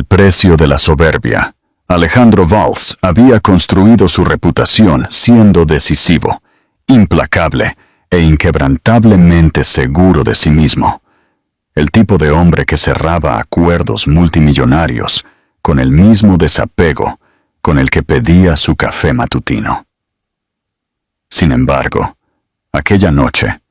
El precio de la soberbia. Alejandro Valls había construido su reputación siendo decisivo, implacable e inquebrantablemente seguro de sí mismo. El tipo de hombre que cerraba acuerdos multimillonarios con el mismo desapego con el que pedía su café matutino. Sin embargo, aquella noche,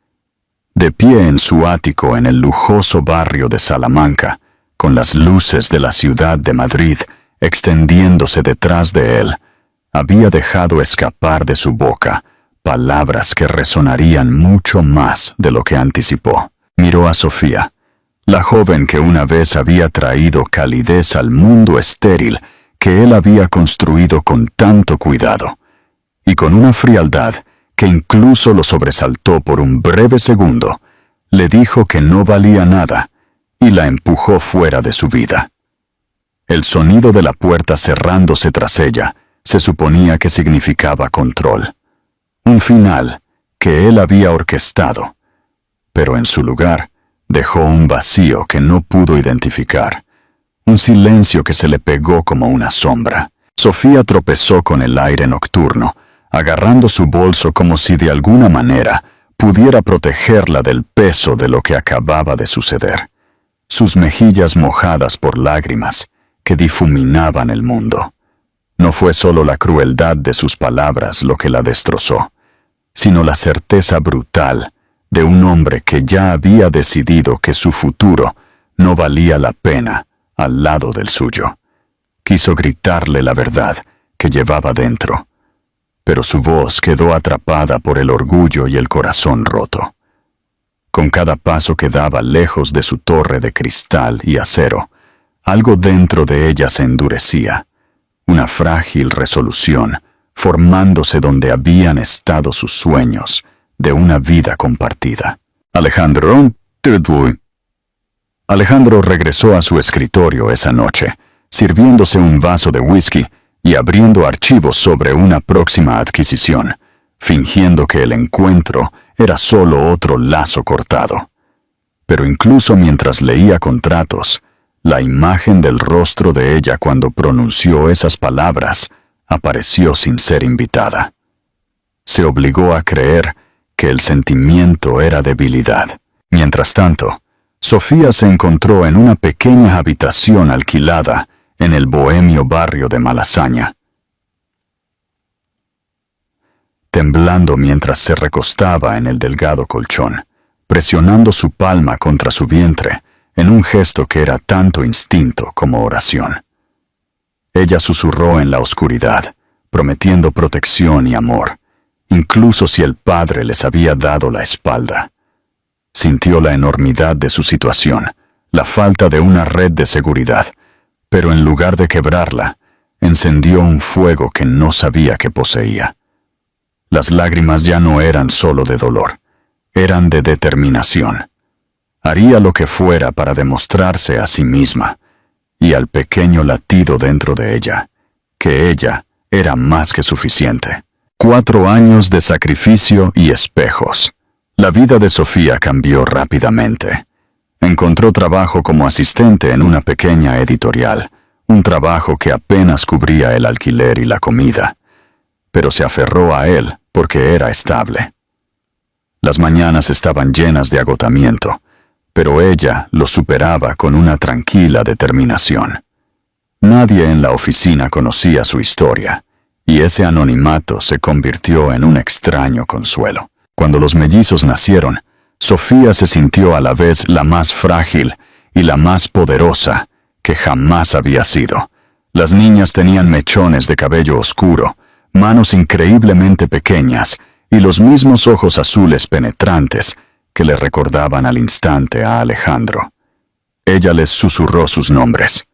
de pie en su ático en el lujoso barrio de Salamanca, con las luces de la ciudad de Madrid extendiéndose detrás de él, había dejado escapar de su boca palabras que resonarían mucho más de lo que anticipó. Miró a Sofía, la joven que una vez había traído calidez al mundo estéril que él había construido con tanto cuidado, y con una frialdad que incluso lo sobresaltó por un breve segundo, le dijo que no valía nada y la empujó fuera de su vida. El sonido de la puerta cerrándose tras ella se suponía que significaba control, un final que él había orquestado, pero en su lugar dejó un vacío que no pudo identificar, un silencio que se le pegó como una sombra. Sofía tropezó con el aire nocturno, agarrando su bolso como si de alguna manera pudiera protegerla del peso de lo que acababa de suceder. Sus mejillas mojadas por lágrimas que difuminaban el mundo. No fue solo la crueldad de sus palabras lo que la destrozó, sino la certeza brutal de un hombre que ya había decidido que su futuro no valía la pena al lado del suyo. Quiso gritarle la verdad que llevaba dentro, pero su voz quedó atrapada por el orgullo y el corazón roto. Con cada paso que daba lejos de su torre de cristal y acero, algo dentro de ella se endurecía, una frágil resolución formándose donde habían estado sus sueños de una vida compartida. Alejandro regresó a su escritorio esa noche, sirviéndose un vaso de whisky y abriendo archivos sobre una próxima adquisición, fingiendo que el encuentro era solo otro lazo cortado. Pero incluso mientras leía contratos, la imagen del rostro de ella cuando pronunció esas palabras apareció sin ser invitada. Se obligó a creer que el sentimiento era debilidad. Mientras tanto, Sofía se encontró en una pequeña habitación alquilada en el bohemio barrio de Malasaña. Temblando mientras se recostaba en el delgado colchón, presionando su palma contra su vientre, en un gesto que era tanto instinto como oración. Ella susurró en la oscuridad, prometiendo protección y amor, incluso si el padre les había dado la espalda. Sintió la enormidad de su situación, la falta de una red de seguridad, pero en lugar de quebrarla, encendió un fuego que no sabía que poseía. Las lágrimas ya no eran solo de dolor, eran de determinación. Haría lo que fuera para demostrarse a sí misma y al pequeño latido dentro de ella, que ella era más que suficiente. 4 años de sacrificio y espejos. La vida de Sofía cambió rápidamente. Encontró trabajo como asistente en una pequeña editorial, un trabajo que apenas cubría el alquiler y la comida, pero se aferró a él porque era estable. Las mañanas estaban llenas de agotamiento, pero ella lo superaba con una tranquila determinación. Nadie en la oficina conocía su historia, y ese anonimato se convirtió en un extraño consuelo. Cuando los mellizos nacieron, Sofía se sintió a la vez la más frágil y la más poderosa que jamás había sido. Las niñas tenían mechones de cabello oscuro, manos increíblemente pequeñas y los mismos ojos azules penetrantes que le recordaban al instante a Alejandro. Ella les susurró sus nombres,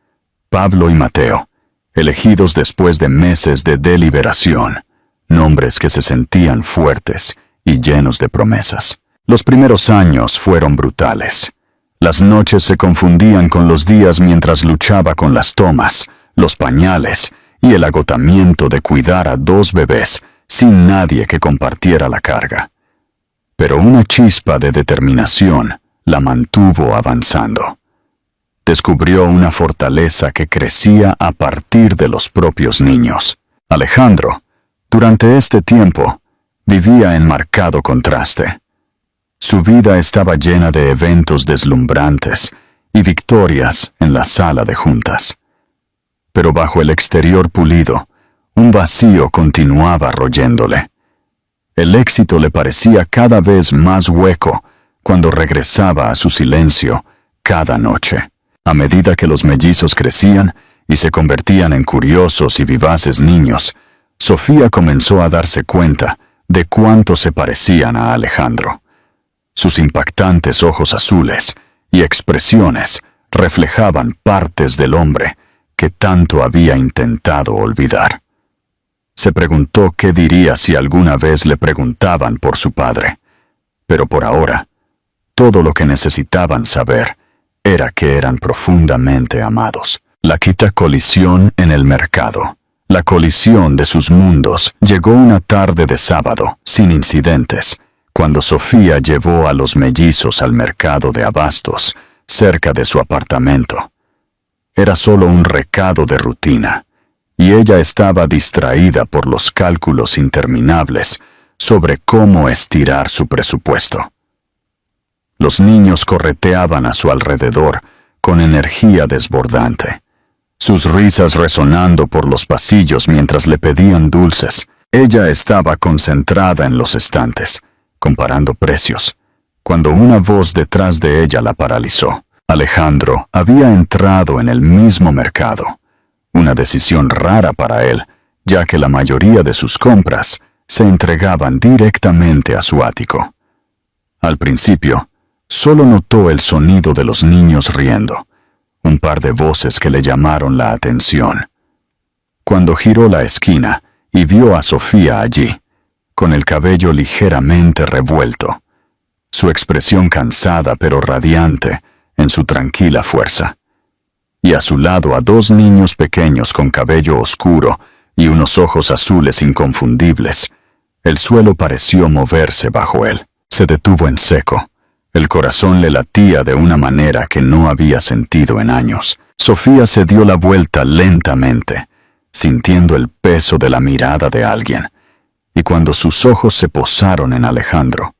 Pablo y Mateo, elegidos después de meses de deliberación, nombres que se sentían fuertes y llenos de promesas. Los primeros años fueron brutales. Las noches se confundían con los días mientras luchaba con las tomas, los pañales y el agotamiento de cuidar a 2 bebés sin nadie que compartiera la carga. Pero una chispa de determinación la mantuvo avanzando. descubrió una fortaleza que crecía a partir de los propios niños. Alejandro, durante este tiempo, vivía en marcado contraste. Su vida estaba llena de eventos deslumbrantes y victorias en la sala de juntas. Pero bajo el exterior pulido, un vacío continuaba royéndole. El éxito le parecía cada vez más hueco cuando regresaba a su silencio cada noche. A medida que los mellizos crecían y se convertían en curiosos y vivaces niños, Sofía comenzó a darse cuenta de cuánto se parecían a Alejandro. Sus impactantes ojos azules y expresiones reflejaban partes del hombre que tanto había intentado olvidar. Se preguntó qué diría si alguna vez le preguntaban por su padre, pero por ahora, todo lo que necesitaban saber era que eran profundamente amados. La quinta colisión en el mercado. La colisión de sus mundos llegó una tarde de sábado, sin incidentes, cuando Sofía llevó a los mellizos al mercado de abastos, cerca de su apartamento. Era solo un recado de rutina, y ella estaba distraída por los cálculos interminables sobre cómo estirar su presupuesto. Los niños correteaban a su alrededor con energía desbordante, sus risas resonando por los pasillos mientras le pedían dulces. Ella estaba concentrada en los estantes, comparando precios, cuando una voz detrás de ella la paralizó. Alejandro había entrado en el mismo mercado, una decisión rara para él, ya que la mayoría de sus compras se entregaban directamente a su ático. Al principio, solo notó el sonido de los niños riendo, un par de voces que le llamaron la atención. Cuando giró la esquina y vio a Sofía allí, con el cabello ligeramente revuelto, su expresión cansada pero radiante en su tranquila fuerza, y a su lado a dos niños pequeños con cabello oscuro y unos ojos azules inconfundibles, el suelo pareció moverse bajo él. Se detuvo en seco. El corazón le latía de una manera que no había sentido en años. Sofía se dio la vuelta lentamente, sintiendo el peso de la mirada de alguien, y cuando sus ojos se posaron en Alejandro,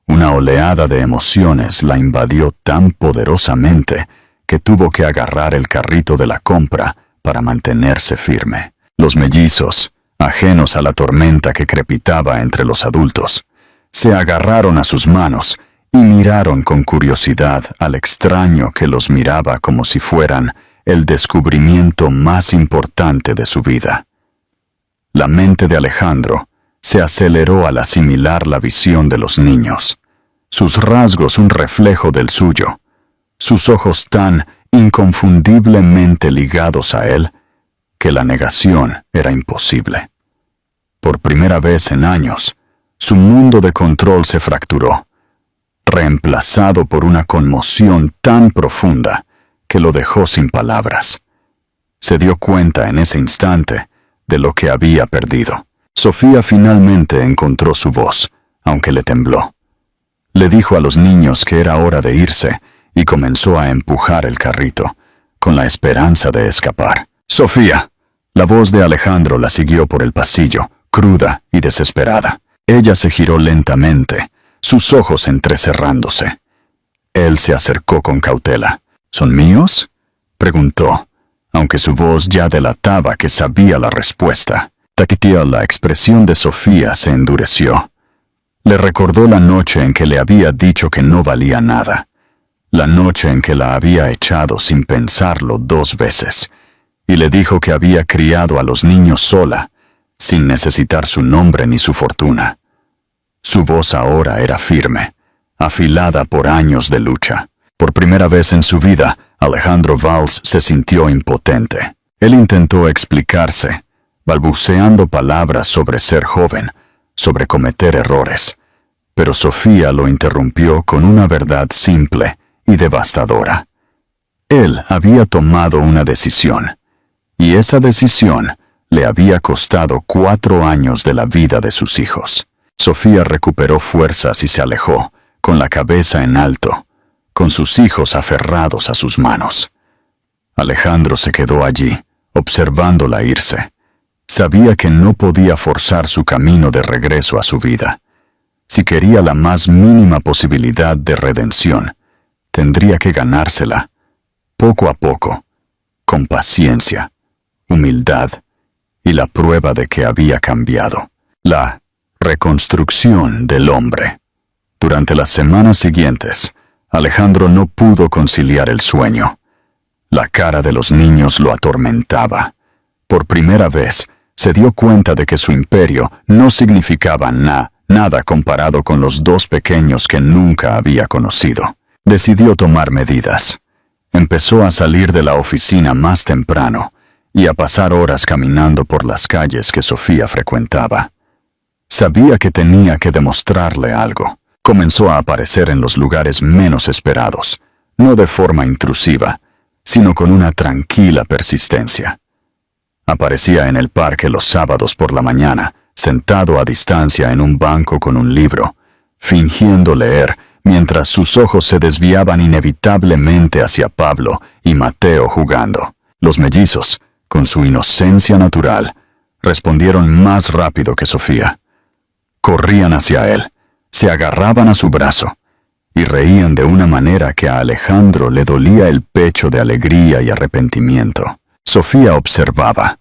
una oleada de emociones la invadió tan poderosamente que tuvo que agarrar el carrito de la compra para mantenerse firme. Los mellizos, ajenos a la tormenta que crepitaba entre los adultos, se agarraron a sus manos y miraron con curiosidad al extraño que los miraba como si fueran el descubrimiento más importante de su vida. La mente de Alejandro se aceleró al asimilar la visión de los niños, sus rasgos un reflejo del suyo, sus ojos tan inconfundiblemente ligados a él que la negación era imposible. Por primera vez en años, su mundo de control se fracturó, reemplazado por una conmoción tan profunda que lo dejó sin palabras. Se dio cuenta en ese instante de lo que había perdido. Sofía finalmente encontró su voz, aunque le tembló. Le dijo a los niños que era hora de irse y comenzó a empujar el carrito, con la esperanza de escapar. «Sofía». La voz de Alejandro la siguió por el pasillo, cruda y desesperada. Ella se giró lentamente, sus ojos entrecerrándose. Él se acercó con cautela. «¿Son míos?», preguntó, aunque su voz ya delataba que sabía la respuesta. Taquitió, la expresión de Sofía se endureció. Le recordó la noche en que le había dicho que no valía nada, la noche en que la había echado sin pensarlo 2 veces, y le dijo que había criado a los niños sola, sin necesitar su nombre ni su fortuna. Su voz ahora era firme, afilada por años de lucha. Por primera vez en su vida, Alejandro Valls se sintió impotente. Él intentó explicarse, balbuceando palabras sobre ser joven, sobre cometer errores, pero Sofía lo interrumpió con una verdad simple y devastadora. Él había tomado una decisión, y esa decisión le había costado 4 años de la vida de sus hijos. Sofía recuperó fuerzas y se alejó, con la cabeza en alto, con sus hijos aferrados a sus manos. Alejandro se quedó allí, observándola irse. Sabía que no podía forzar su camino de regreso a su vida. Si quería la más mínima posibilidad de redención, tendría que ganársela, poco a poco, con paciencia, humildad y la prueba de que había cambiado. La reconstrucción del hombre. Durante las semanas siguientes, Alejandro no pudo conciliar el sueño. La cara de los niños lo atormentaba. Por primera vez, se dio cuenta de que su imperio no significaba nada comparado con los dos pequeños que nunca había conocido. Decidió tomar medidas. Empezó a salir de la oficina más temprano y a pasar horas caminando por las calles que Sofía frecuentaba. Sabía que tenía que demostrarle algo. Comenzó a aparecer en los lugares menos esperados, no de forma intrusiva, sino con una tranquila persistencia. Aparecía en el parque los sábados por la mañana, sentado a distancia en un banco con un libro, fingiendo leer, mientras sus ojos se desviaban inevitablemente hacia Pablo y Mateo jugando. Los mellizos, con su inocencia natural, respondieron más rápido que Sofía. Corrían hacia él, se agarraban a su brazo y reían de una manera que a Alejandro le dolía el pecho de alegría y arrepentimiento. Sofía observaba,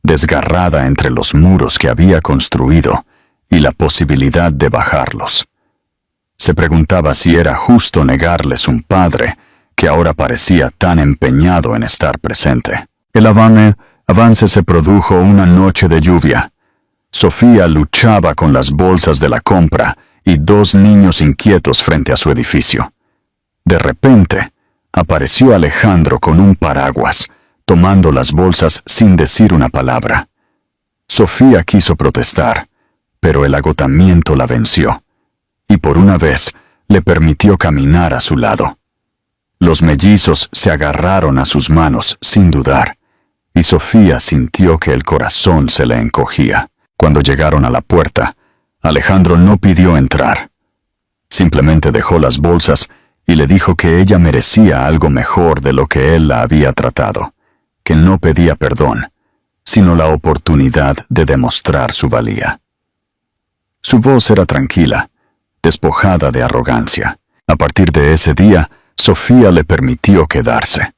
desgarrada entre los muros que había construido y la posibilidad de bajarlos. Se preguntaba si era justo negarles un padre que ahora parecía tan empeñado en estar presente. El avance se produjo una noche de lluvia. Sofía luchaba con las bolsas de la compra y dos niños inquietos frente a su edificio. De repente, apareció Alejandro con un paraguas, tomando las bolsas sin decir una palabra. Sofía quiso protestar, pero el agotamiento la venció, y por una vez le permitió caminar a su lado. Los mellizos se agarraron a sus manos sin dudar, y Sofía sintió que el corazón se le encogía. Cuando llegaron a la puerta, Alejandro no pidió entrar. Simplemente dejó las bolsas y le dijo que ella merecía algo mejor de lo que él la había tratado, que no pedía perdón, sino la oportunidad de demostrar su valía. Su voz era tranquila, despojada de arrogancia. A partir de ese día, Sofía le permitió quedarse.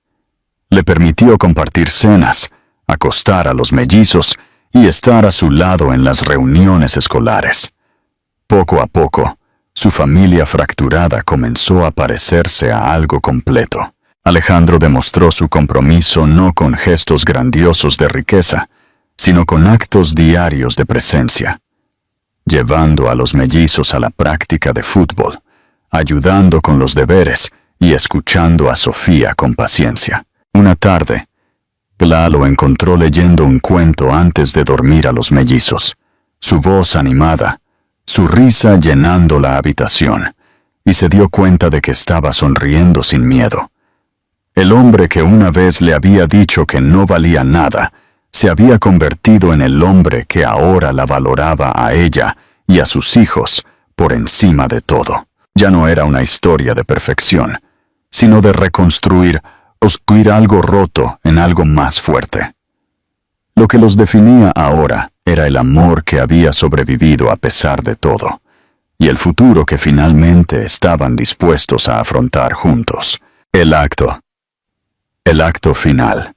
Le permitió compartir cenas, acostar a los mellizos y estar a su lado en las reuniones escolares. Poco a poco, su familia fracturada comenzó a parecerse a algo completo. Alejandro demostró su compromiso no con gestos grandiosos de riqueza, sino con actos diarios de presencia, llevando a los mellizos a la práctica de fútbol, ayudando con los deberes y escuchando a Sofía con paciencia. Una tarde, Gla lo encontró leyendo un cuento antes de dormir a los mellizos, su voz animada, su risa llenando la habitación, y se dio cuenta de que estaba sonriendo sin miedo. El hombre que una vez le había dicho que no valía nada, se había convertido en el hombre que ahora la valoraba a ella y a sus hijos por encima de todo. Ya no era una historia de perfección, sino de reconstruir algo roto en algo más fuerte. Lo que los definía ahora era el amor que había sobrevivido a pesar de todo, y el futuro que finalmente estaban dispuestos a afrontar juntos. El acto final.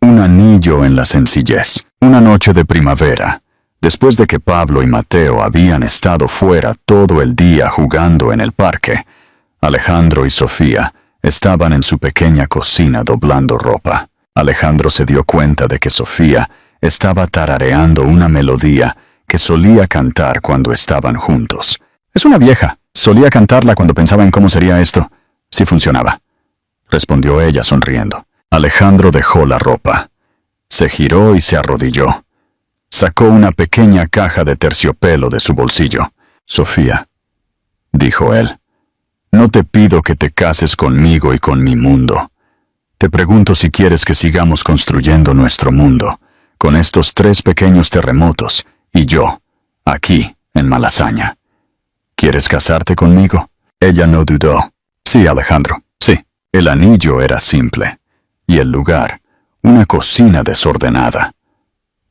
Un anillo en la sencillez. Una noche de primavera, después de que Pablo y Mateo habían estado fuera todo el día jugando en el parque, Alejandro y Sofía estaban en su pequeña cocina doblando ropa. Alejandro se dio cuenta de que Sofía estaba tarareando una melodía que solía cantar cuando estaban juntos. «Es una vieja. Solía cantarla cuando pensaba en cómo sería esto. Si funcionaba», respondió ella sonriendo. Alejandro dejó la ropa. Se giró y se arrodilló. Sacó una pequeña caja de terciopelo de su bolsillo. «Sofía», dijo él, «no te pido que te cases conmigo y con mi mundo. Te pregunto si quieres que sigamos construyendo nuestro mundo, con estos 3 pequeños terremotos, y yo, aquí, en Malasaña. ¿Quieres casarte conmigo?» Ella no dudó. «Sí, Alejandro, sí», El anillo era simple, y el lugar, una cocina desordenada.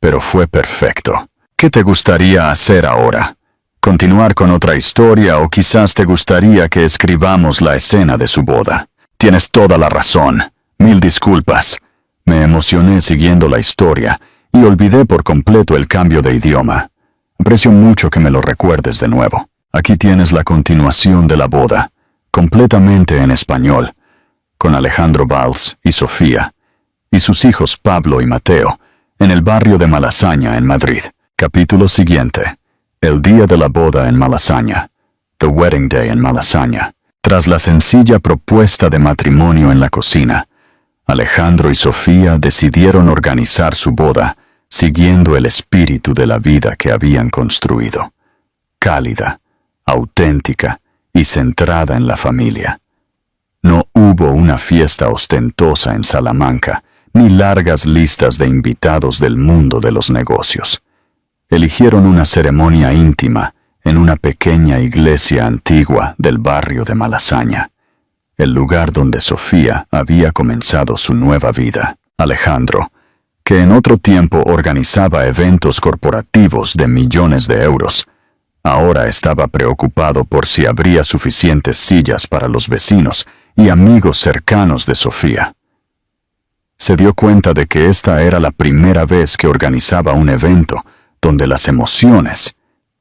Pero fue perfecto. ¿Qué te gustaría hacer ahora? ¿Continuar con otra historia o quizás te gustaría que escribamos la escena de su boda? Tienes toda la razón. Mil disculpas. Me emocioné siguiendo la historia y olvidé por completo el cambio de idioma. Aprecio mucho que me lo recuerdes de nuevo. Aquí tienes la continuación de la boda, completamente en español, con Alejandro Valls y Sofía, y sus hijos Pablo y Mateo, en el barrio de Malasaña, en Madrid. Capítulo siguiente. El día de la boda en Malasaña. The Wedding Day en Malasaña. Tras la sencilla propuesta de matrimonio en la cocina, Alejandro y Sofía decidieron organizar su boda siguiendo el espíritu de la vida que habían construido. Cálida, auténtica y centrada en la familia. No hubo una fiesta ostentosa en Salamanca, ni largas listas de invitados del mundo de los negocios. Eligieron una ceremonia íntima en una pequeña iglesia antigua del barrio de Malasaña, el lugar donde Sofía había comenzado su nueva vida. Alejandro, que en otro tiempo organizaba eventos corporativos de millones de euros, ahora estaba preocupado por si habría suficientes sillas para los vecinos y amigos cercanos de Sofía. Se dio cuenta de que esta era la primera vez que organizaba un evento donde las emociones,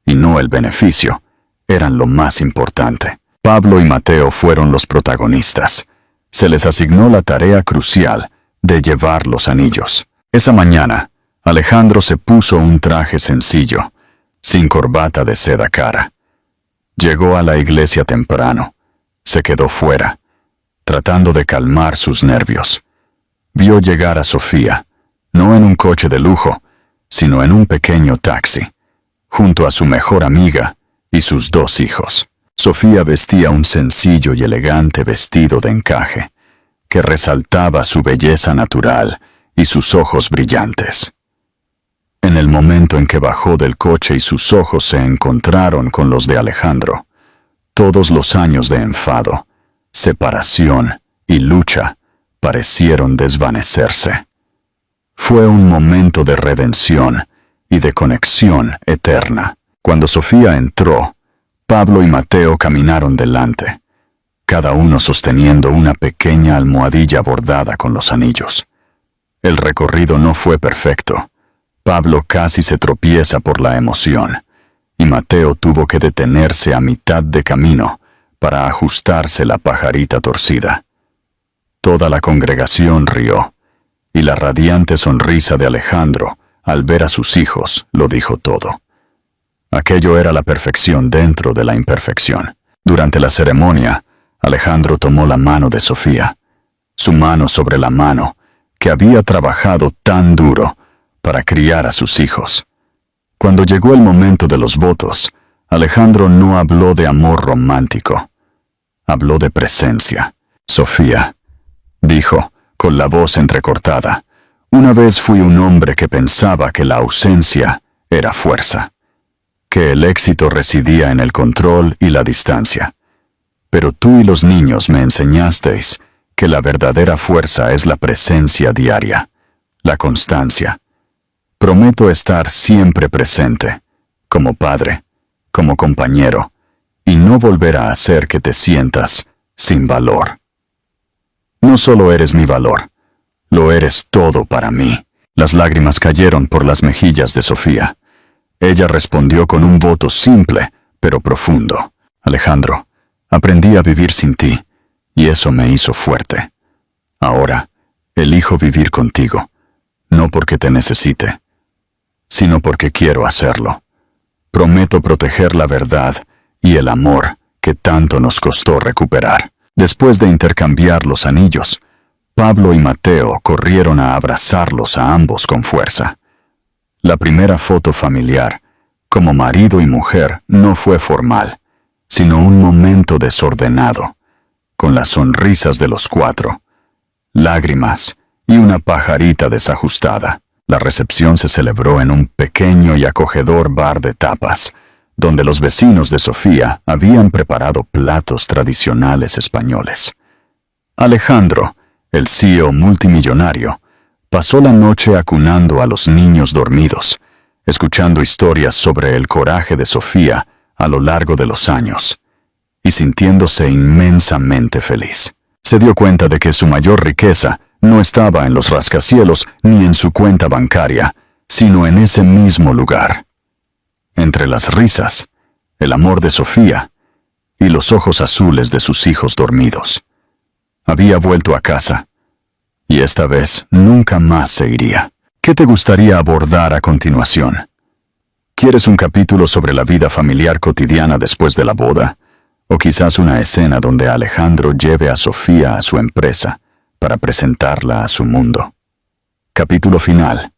y no el beneficio, eran lo más importante. Pablo y Mateo fueron los protagonistas. Se les asignó la tarea crucial de llevar los anillos. Esa mañana, Alejandro se puso un traje sencillo, sin corbata de seda cara. Llegó a la iglesia temprano. Se quedó fuera, tratando de calmar sus nervios. Vio llegar a Sofía, no en un coche de lujo, sino en un pequeño taxi, junto a su mejor amiga y sus 2 hijos. Sofía vestía un sencillo y elegante vestido de encaje, que resaltaba su belleza natural y sus ojos brillantes. En el momento en que bajó del coche y sus ojos se encontraron con los de Alejandro, todos los años de enfado, separación y lucha parecieron desvanecerse. Fue un momento de redención y de conexión eterna. Cuando Sofía entró, Pablo y Mateo caminaron delante, cada uno sosteniendo una pequeña almohadilla bordada con los anillos. El recorrido no fue perfecto. Pablo casi se tropieza por la emoción, y Mateo tuvo que detenerse a mitad de camino para ajustarse la pajarita torcida. Toda la congregación rió, y la radiante sonrisa de Alejandro, al ver a sus hijos, lo dijo todo. Aquello era la perfección dentro de la imperfección. Durante la ceremonia, Alejandro tomó la mano de Sofía, su mano sobre la mano, que había trabajado tan duro para criar a sus hijos. Cuando llegó el momento de los votos, Alejandro no habló de amor romántico. Habló de presencia. Sofía, dijo, con la voz entrecortada, una vez fui un hombre que pensaba que la ausencia era fuerza, que el éxito residía en el control y la distancia. Pero tú y los niños me enseñasteis que la verdadera fuerza es la presencia diaria, la constancia. Prometo estar siempre presente, como padre, como compañero, y no volver a hacer que te sientas sin valor. No solo eres mi valor, lo eres todo para mí. Las lágrimas cayeron por las mejillas de Sofía. Ella respondió con un voto simple, pero profundo. Alejandro, aprendí a vivir sin ti, y eso me hizo fuerte. Ahora, elijo vivir contigo, no porque te necesite, sino porque quiero hacerlo. Prometo proteger la verdad y el amor que tanto nos costó recuperar. Después de intercambiar los anillos, Pablo y Mateo corrieron a abrazarlos a ambos con fuerza. La primera foto familiar, como marido y mujer, no fue formal, sino un momento desordenado, con las sonrisas de los 4, lágrimas y una pajarita desajustada. La recepción se celebró en un pequeño y acogedor bar de tapas, donde los vecinos de Sofía habían preparado platos tradicionales españoles. Alejandro, el CEO multimillonario, pasó la noche acunando a los niños dormidos, escuchando historias sobre el coraje de Sofía a lo largo de los años, y sintiéndose inmensamente feliz. Se dio cuenta de que su mayor riqueza no estaba en los rascacielos ni en su cuenta bancaria, sino en ese mismo lugar. Entre las risas, el amor de Sofía y los ojos azules de sus hijos dormidos. Había vuelto a casa, y esta vez nunca más se iría. ¿Qué te gustaría abordar a continuación? ¿Quieres un capítulo sobre la vida familiar cotidiana después de la boda? ¿O quizás una escena donde Alejandro lleve a Sofía a su empresa para presentarla a su mundo? Capítulo final.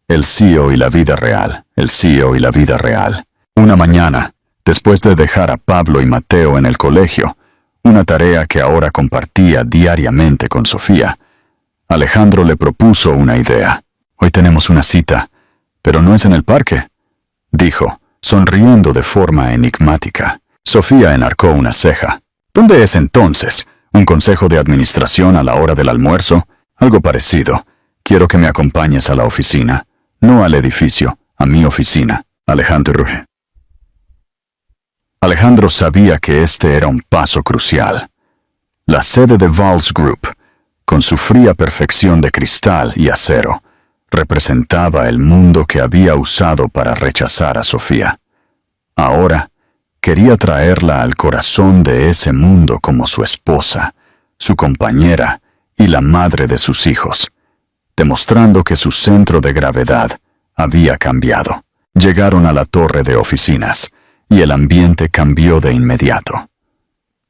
El CEO y la vida real. El CEO y la vida real. Una mañana, después de dejar a Pablo y Mateo en el colegio, una tarea que ahora compartía diariamente con Sofía, Alejandro le propuso una idea. «Hoy tenemos una cita, pero no es en el parque», dijo, sonriendo de forma enigmática. Sofía enarcó una ceja. «¿Dónde es entonces? ¿Un consejo de administración a la hora del almuerzo? Algo parecido. Quiero que me acompañes a la oficina. No al edificio, a mi oficina». Alejandro sabía que este era un paso crucial. La sede de Walls Group, con su fría perfección de cristal y acero, representaba el mundo que había usado para rechazar a Sofía. Ahora, quería traerla al corazón de ese mundo como su esposa, su compañera y la madre de sus hijos, demostrando que su centro de gravedad había cambiado. Llegaron a la torre de oficinas, y el ambiente cambió de inmediato.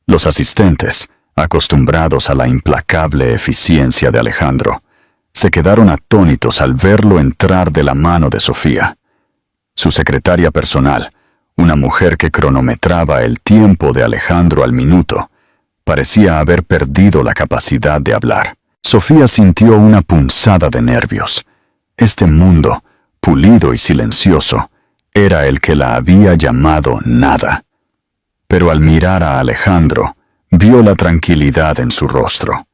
Los asistentes, acostumbrados a la implacable eficiencia de Alejandro, se quedaron atónitos al verlo entrar de la mano de Sofía. Su secretaria personal, una mujer que cronometraba el tiempo de Alejandro al minuto, parecía haber perdido la capacidad de hablar. Sofía sintió una punzada de nervios. Este mundo, pulido y silencioso, era el que la había llamado nada. Pero al mirar a Alejandro, vio la tranquilidad en su rostro.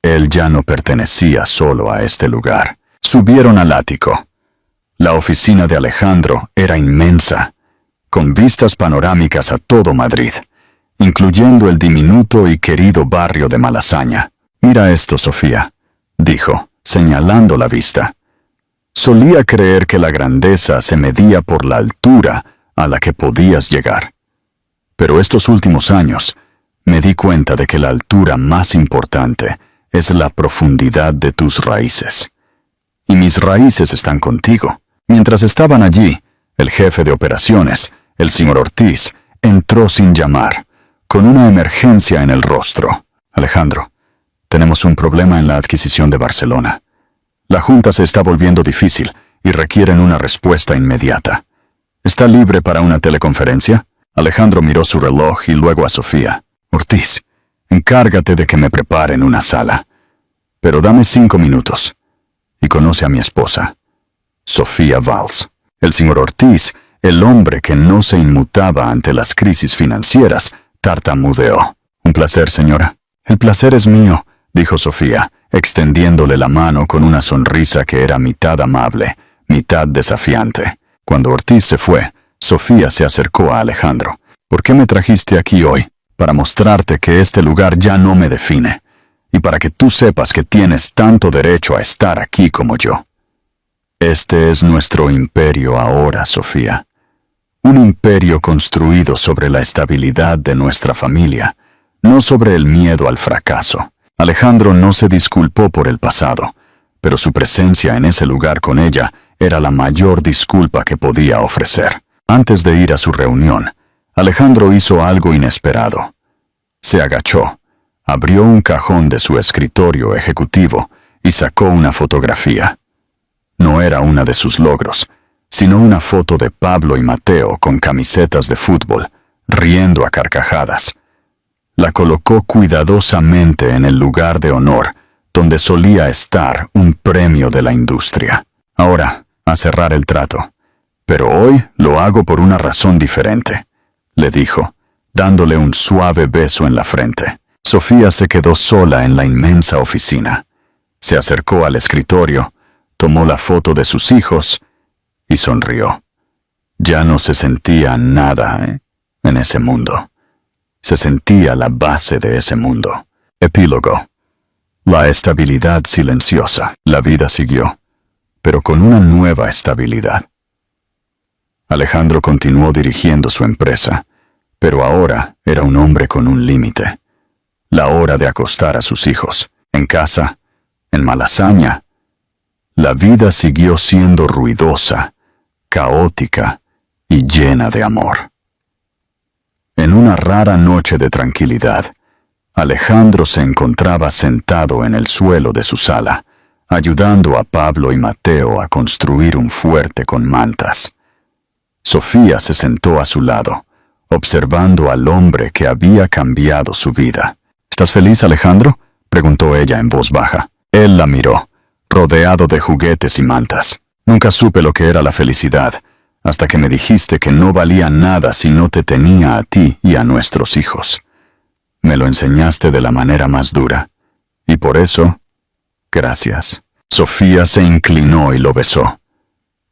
Él ya no pertenecía solo a este lugar. Subieron al ático. La oficina de Alejandro era inmensa, con vistas panorámicas a todo Madrid, incluyendo el diminuto y querido barrio de Malasaña. «Mira esto, Sofía», dijo, señalando la vista. «Solía creer que la grandeza se medía por la altura a la que podías llegar. Pero estos últimos años me di cuenta de que la altura más importante es la profundidad de tus raíces. Y mis raíces están contigo». Mientras estaban allí, el jefe de operaciones, el señor Ortiz, entró sin llamar, con una emergencia en el rostro. «Alejandro, tenemos un problema en la adquisición de Barcelona. La junta se está volviendo difícil y requieren una respuesta inmediata. ¿Está libre para una teleconferencia?» Alejandro miró su reloj y luego a Sofía. «Ortiz, encárgate de que me preparen una sala. Pero dame 5 minutos. Y conoce a mi esposa, Sofía Walls». El señor Ortiz, el hombre que no se inmutaba ante las crisis financieras, tartamudeó. «Un placer, señora». «El placer es mío», dijo Sofía, extendiéndole la mano con una sonrisa que era mitad amable, mitad desafiante. Cuando Ortiz se fue, Sofía se acercó a Alejandro. «¿Por qué me trajiste aquí hoy? Para mostrarte que este lugar ya no me define, y para que tú sepas que tienes tanto derecho a estar aquí como yo. Este es nuestro imperio ahora, Sofía. Un imperio construido sobre la estabilidad de nuestra familia, no sobre el miedo al fracaso». Alejandro no se disculpó por el pasado, pero su presencia en ese lugar con ella era la mayor disculpa que podía ofrecer. Antes de ir a su reunión, Alejandro hizo algo inesperado. Se agachó, abrió un cajón de su escritorio ejecutivo y sacó una fotografía. No era una de sus logros, sino una foto de Pablo y Mateo con camisetas de fútbol, riendo a carcajadas. La colocó cuidadosamente en el lugar de honor, donde solía estar un premio de la industria. «Ahora, a cerrar el trato. Pero hoy lo hago por una razón diferente», le dijo, dándole un suave beso en la frente. Sofía se quedó sola en la inmensa oficina. Se acercó al escritorio, tomó la foto de sus hijos y sonrió. Ya no se sentía nada en ese mundo. Se sentía la base de ese mundo. Epílogo. La estabilidad silenciosa. La vida siguió, pero con una nueva estabilidad. Alejandro continuó dirigiendo su empresa, pero ahora era un hombre con un límite. La hora de acostar a sus hijos, en casa, en Malasaña. La vida siguió siendo ruidosa, caótica y llena de amor. En una rara noche de tranquilidad, Alejandro se encontraba sentado en el suelo de su sala, ayudando a Pablo y Mateo a construir un fuerte con mantas. Sofía se sentó a su lado, observando al hombre que había cambiado su vida. ¿Estás feliz, Alejandro?, preguntó ella en voz baja. Él la miró, rodeado de juguetes y mantas. Nunca supe lo que era la felicidad, hasta que me dijiste que no valía nada si no te tenía a ti y a nuestros hijos. Me lo enseñaste de la manera más dura, y por eso, gracias. Sofía se inclinó y lo besó.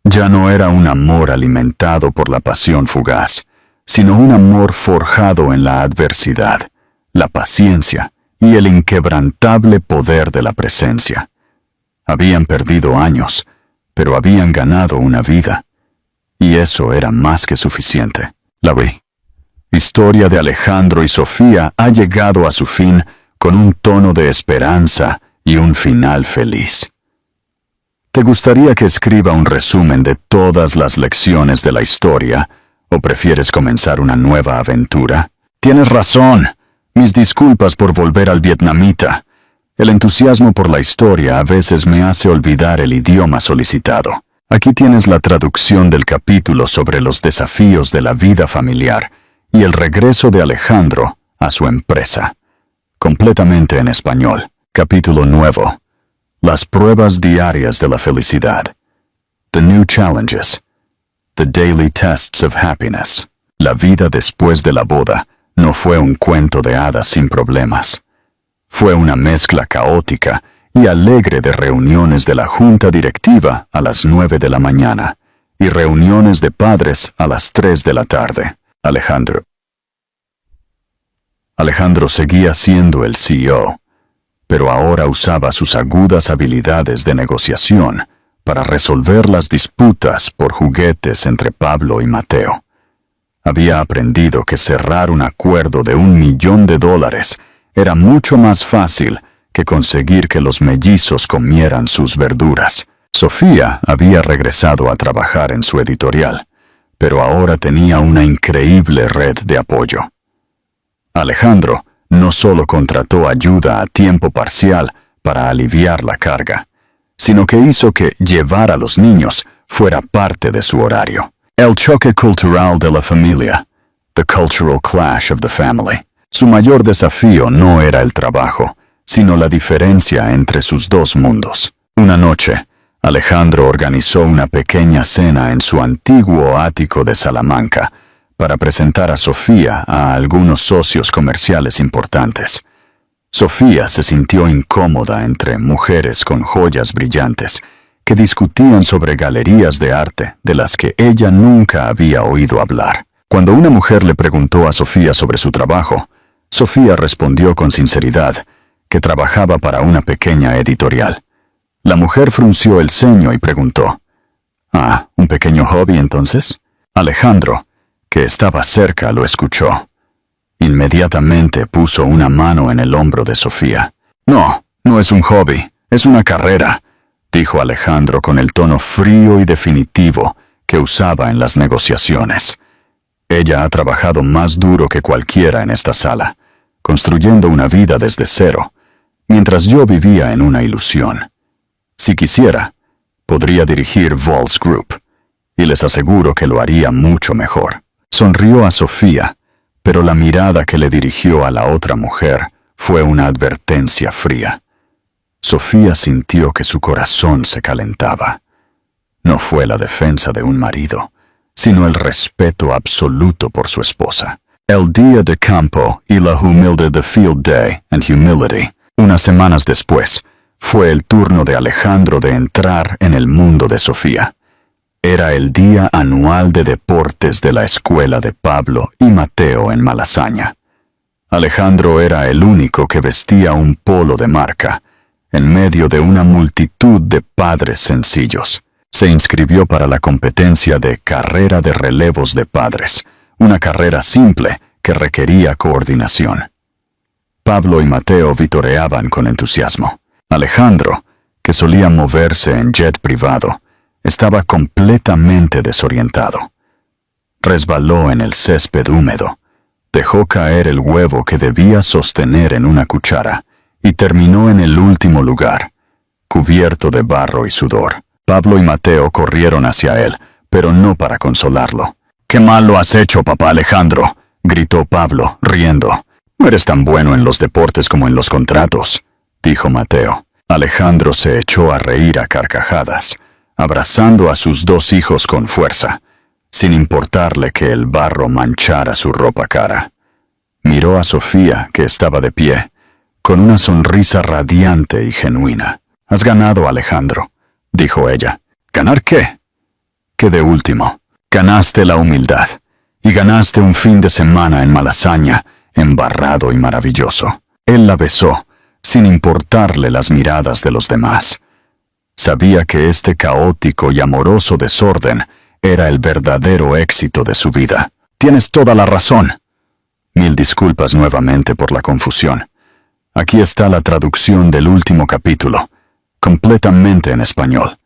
Ya no era un amor alimentado por la pasión fugaz, sino un amor forjado en la adversidad, la paciencia y el inquebrantable poder de la presencia. Habían perdido años, pero habían ganado una vida, y eso era más que suficiente. La historia de Alejandro y Sofía ha llegado a su fin con un tono de esperanza y un final feliz. ¿Te gustaría que escriba un resumen de todas las lecciones de la historia, o prefieres comenzar una nueva aventura? Tienes razón. Mis disculpas por volver al vietnamita. El entusiasmo por la historia a veces me hace olvidar el idioma solicitado. Aquí tienes la traducción del capítulo sobre los desafíos de la vida familiar y el regreso de Alejandro a su empresa. Completamente en español. Capítulo nuevo. Las pruebas diarias de la felicidad. The new challenges. The daily tests of happiness. La vida después de la boda no fue un cuento de hadas sin problemas. Fue una mezcla caótica y alegre de reuniones de la junta directiva a las 9 de la mañana y reuniones de padres a las 3 de la tarde. Alejandro seguía siendo el CEO, pero ahora usaba sus agudas habilidades de negociación para resolver las disputas por juguetes entre Pablo y Mateo. Había aprendido que cerrar un acuerdo de $1 millón era mucho más fácil que conseguir que los mellizos comieran sus verduras. Sofía había regresado a trabajar en su editorial, pero ahora tenía una increíble red de apoyo. Alejandro no solo contrató ayuda a tiempo parcial para aliviar la carga, sino que hizo que llevar a los niños fuera parte de su horario. El choque cultural de la familia, the cultural clash of the family. Su mayor desafío no era el trabajo, sino la diferencia entre sus dos mundos. Una noche, Alejandro organizó una pequeña cena en su antiguo ático de Salamanca para presentar a Sofía a algunos socios comerciales importantes. Sofía se sintió incómoda entre mujeres con joyas brillantes que discutían sobre galerías de arte de las que ella nunca había oído hablar. Cuando una mujer le preguntó a Sofía sobre su trabajo, Sofía respondió con sinceridad que trabajaba para una pequeña editorial. La mujer frunció el ceño y preguntó, «Ah, ¿un pequeño hobby entonces?» Alejandro, que estaba cerca, lo escuchó. Inmediatamente puso una mano en el hombro de Sofía. «No, no es un hobby, es una carrera», dijo Alejandro con el tono frío y definitivo que usaba en las negociaciones. Ella ha trabajado más duro que cualquiera en esta sala, construyendo una vida desde cero, mientras yo vivía en una ilusión. Si quisiera, podría dirigir Walls Group, y les aseguro que lo haría mucho mejor. Sonrió a Sofía, pero la mirada que le dirigió a la otra mujer fue una advertencia fría. Sofía sintió que su corazón se calentaba. No fue la defensa de un marido, sino el respeto absoluto por su esposa. El día de campo y la humilde de Field Day and Humility. Unas semanas después, fue el turno de Alejandro de entrar en el mundo de Sofía. Era el día anual de deportes de la escuela de Pablo y Mateo en Malasaña. Alejandro era el único que vestía un polo de marca, en medio de una multitud de padres sencillos. Se inscribió para la competencia de carrera de relevos de padres, una carrera simple que requería coordinación. Pablo y Mateo vitoreaban con entusiasmo. Alejandro, que solía moverse en jet privado, estaba completamente desorientado. Resbaló en el césped húmedo, dejó caer el huevo que debía sostener en una cuchara y terminó en el último lugar, cubierto de barro y sudor. Pablo y Mateo corrieron hacia él, pero no para consolarlo. «¡Qué mal lo has hecho, papá Alejandro!», gritó Pablo, riendo. «No eres tan bueno en los deportes como en los contratos», dijo Mateo. Alejandro se echó a reír a carcajadas, abrazando a sus dos hijos con fuerza, sin importarle que el barro manchara su ropa cara. Miró a Sofía, que estaba de pie, con una sonrisa radiante y genuina. «Has ganado, Alejandro», dijo ella. «¿Ganar qué?». «Que de último. Ganaste la humildad, y ganaste un fin de semana en Malasaña, embarrado y maravilloso». Él la besó, sin importarle las miradas de los demás. Sabía que este caótico y amoroso desorden era el verdadero éxito de su vida. «Tienes toda la razón». Mil disculpas nuevamente por la confusión. Aquí está la traducción del último capítulo, completamente en español,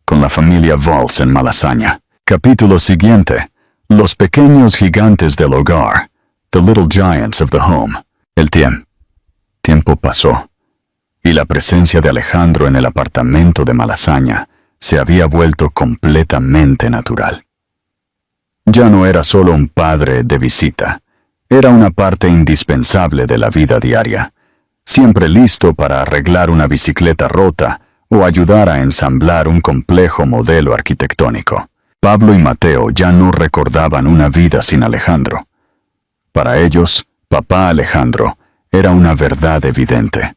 con la familia Valls en Malasaña. Capítulo siguiente: Los pequeños gigantes del hogar, The Little Giants of the Home. El tiempo pasó, y la presencia de Alejandro en el apartamento de Malasaña se había vuelto completamente natural. Ya no era solo un padre de visita, era una parte indispensable de la vida diaria, siempre listo para arreglar una bicicleta rota o ayudar a ensamblar un complejo modelo arquitectónico. Pablo y Mateo ya no recordaban una vida sin Alejandro. Para ellos, papá Alejandro era una verdad evidente.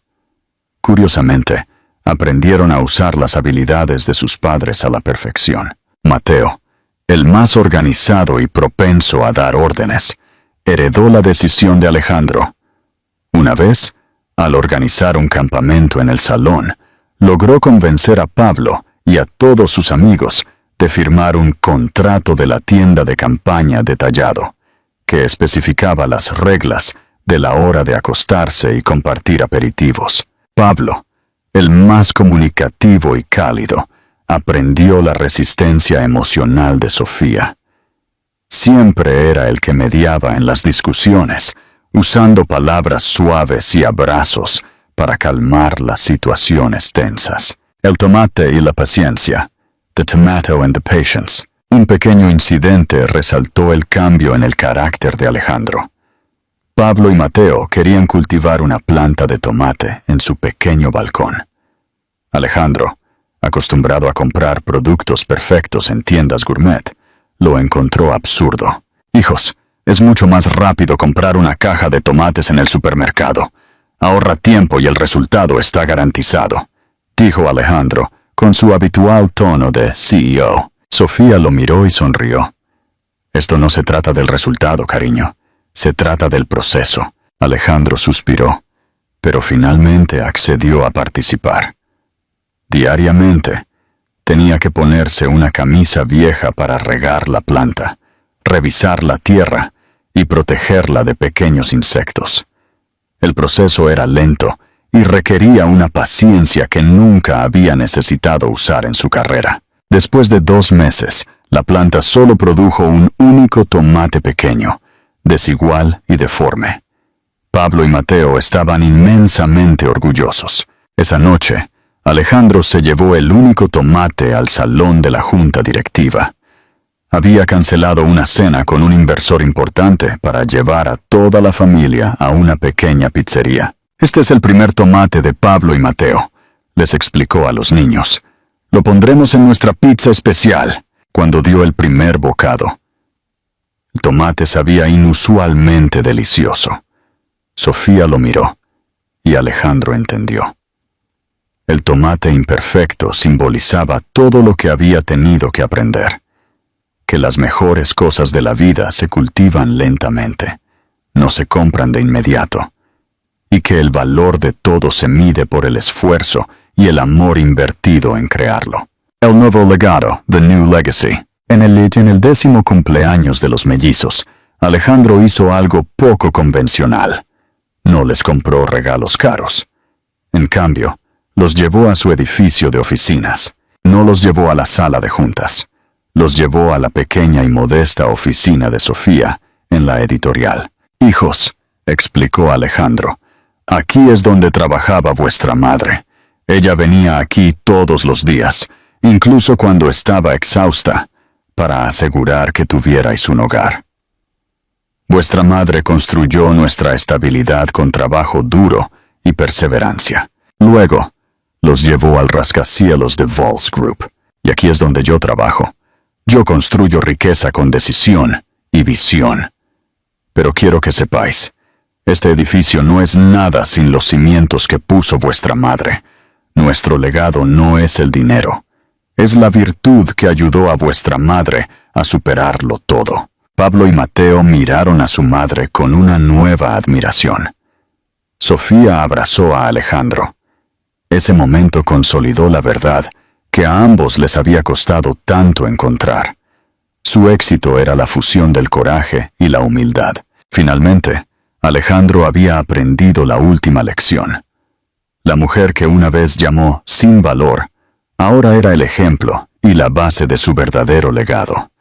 Curiosamente, aprendieron a usar las habilidades de sus padres a la perfección. Mateo, el más organizado y propenso a dar órdenes, heredó la decisión de Alejandro. Una vez, al organizar un campamento en el salón, logró convencer a Pablo y a todos sus amigos de firmar un contrato de la tienda de campaña detallado, que especificaba las reglas de la hora de acostarse y compartir aperitivos. Pablo, el más comunicativo y cálido, aprendió la resistencia emocional de Sofía. Siempre era el que mediaba en las discusiones, usando palabras suaves y abrazos para calmar las situaciones tensas. El tomate y la paciencia. The Tomato and the Patience. Un pequeño incidente resaltó el cambio en el carácter de Alejandro. Pablo y Mateo querían cultivar una planta de tomate en su pequeño balcón. Alejandro, acostumbrado a comprar productos perfectos en tiendas gourmet, lo encontró absurdo. «Hijos, es mucho más rápido comprar una caja de tomates en el supermercado. Ahorra tiempo y el resultado está garantizado», dijo Alejandro, con su habitual tono de CEO. Sofía lo miró y sonrió. «Esto no se trata del resultado, cariño. Se trata del proceso». Alejandro suspiró, pero finalmente accedió a participar. Diariamente, tenía que ponerse una camisa vieja para regar la planta, revisar la tierra y protegerla de pequeños insectos. El proceso era lento y requería una paciencia que nunca había necesitado usar en su carrera. Después de 2 meses, la planta solo produjo un único tomate pequeño, desigual y deforme. Pablo y Mateo estaban inmensamente orgullosos. Esa noche, Alejandro se llevó el único tomate al salón de la junta directiva. Había cancelado una cena con un inversor importante para llevar a toda la familia a una pequeña pizzería. «Este es el primer tomate de Pablo y Mateo», les explicó a los niños. «Lo pondremos en nuestra pizza especial», cuando dio el primer bocado. El tomate sabía inusualmente delicioso. Sofía lo miró, y Alejandro entendió. El tomate imperfecto simbolizaba todo lo que había tenido que aprender. Que las mejores cosas de la vida se cultivan lentamente, no se compran de inmediato, y que el valor de todo se mide por el esfuerzo y el amor invertido en crearlo. El nuevo legado, The New Legacy. En el 10º cumpleaños de los mellizos, Alejandro hizo algo poco convencional. No les compró regalos caros. En cambio, los llevó a su edificio de oficinas. No los llevó a la sala de juntas. Los llevó a la pequeña y modesta oficina de Sofía, en la editorial. «Hijos», explicó Alejandro, «aquí es donde trabajaba vuestra madre. Ella venía aquí todos los días, incluso cuando estaba exhausta, para asegurar que tuvierais un hogar. Vuestra madre construyó nuestra estabilidad con trabajo duro y perseverancia. Luego, los llevó al rascacielos de Walls Group, y aquí es donde yo trabajo. Yo construyo riqueza con decisión y visión. Pero quiero que sepáis, este edificio no es nada sin los cimientos que puso vuestra madre. Nuestro legado no es el dinero. Es la virtud que ayudó a vuestra madre a superarlo todo». Pablo y Mateo miraron a su madre con una nueva admiración. Sofía abrazó a Alejandro. Ese momento consolidó la verdad que a ambos les había costado tanto encontrar. Su éxito era la fusión del coraje y la humildad. Finalmente, Alejandro había aprendido la última lección. La mujer que una vez llamó sin valor, ahora era el ejemplo y la base de su verdadero legado.